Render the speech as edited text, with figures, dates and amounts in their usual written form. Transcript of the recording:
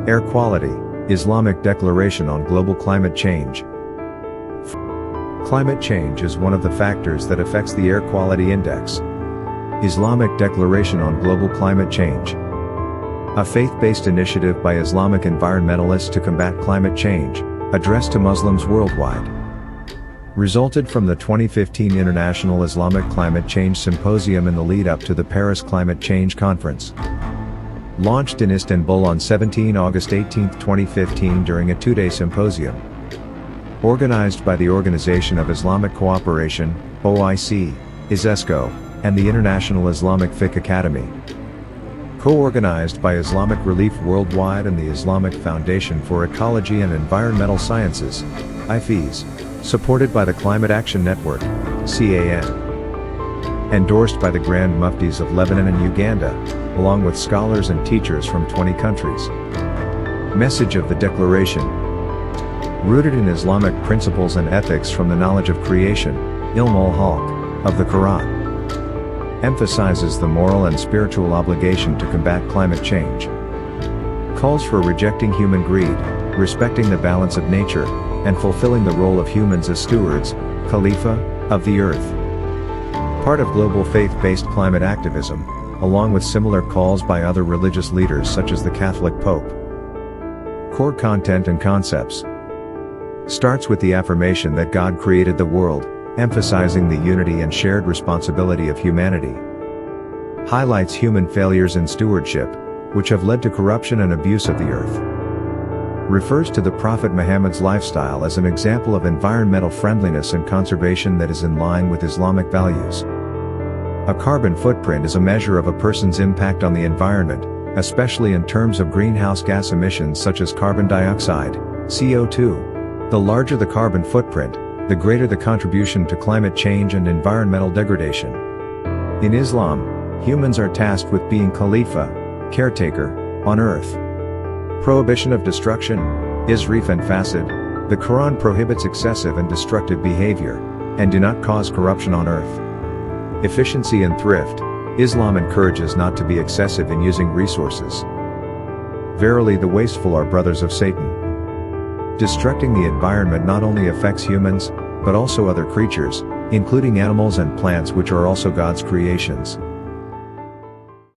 Air quality, Islamic Declaration on Global Climate Change. Climate change is one of the factors that affects the Air Quality Index. Islamic Declaration on Global Climate Change. A faith-based initiative by Islamic environmentalists to combat climate change, addressed to Muslims worldwide. Resulted from the 2015 International Islamic Climate Change Symposium in the lead-up to the Paris Climate Change Conference. Launched in Istanbul on 17 August 18, 2015 during a two-day symposium. Organized by the Organization of Islamic Cooperation, OIC, ISESCO, and the International Islamic Fiqh Academy. Co-organized by Islamic Relief Worldwide and the Islamic Foundation for Ecology and Environmental Sciences, IFES. Supported by the Climate Action Network, CAN. Endorsed by the Grand Muftis of Lebanon and Uganda, along with scholars and teachers from 20 countries. Message of the Declaration. Rooted in Islamic principles and ethics from the knowledge of creation, Ilm al-Halq, of the Quran. Emphasizes the moral and spiritual obligation to combat climate change. Calls for rejecting human greed, respecting the balance of nature, and fulfilling the role of humans as stewards, Khalifa, of the earth. Part of global faith-based climate activism, along with similar calls by other religious leaders such as the Catholic Pope. Core content and concepts. Starts with the affirmation that God created the world, emphasizing the unity and shared responsibility of humanity. Highlights human failures in stewardship, which have led to corruption and abuse of the earth. Refers to the Prophet Muhammad's lifestyle as an example of environmental friendliness and conservation that is in line with Islamic values. A carbon footprint is a measure of a person's impact on the environment, especially in terms of greenhouse gas emissions such as carbon dioxide, CO2. The larger the carbon footprint, the greater the contribution to climate change and environmental degradation. In Islam, humans are tasked with being Khalifa, caretaker, on earth. Prohibition of destruction, Israf and Fasid. The Quran prohibits excessive and destructive behavior, and do not cause corruption on earth. Efficiency and thrift, Islam encourages not to be excessive in using resources. Verily the wasteful are brothers of Satan. Destructing the environment not only affects humans, but also other creatures, including animals and plants which are also God's creations.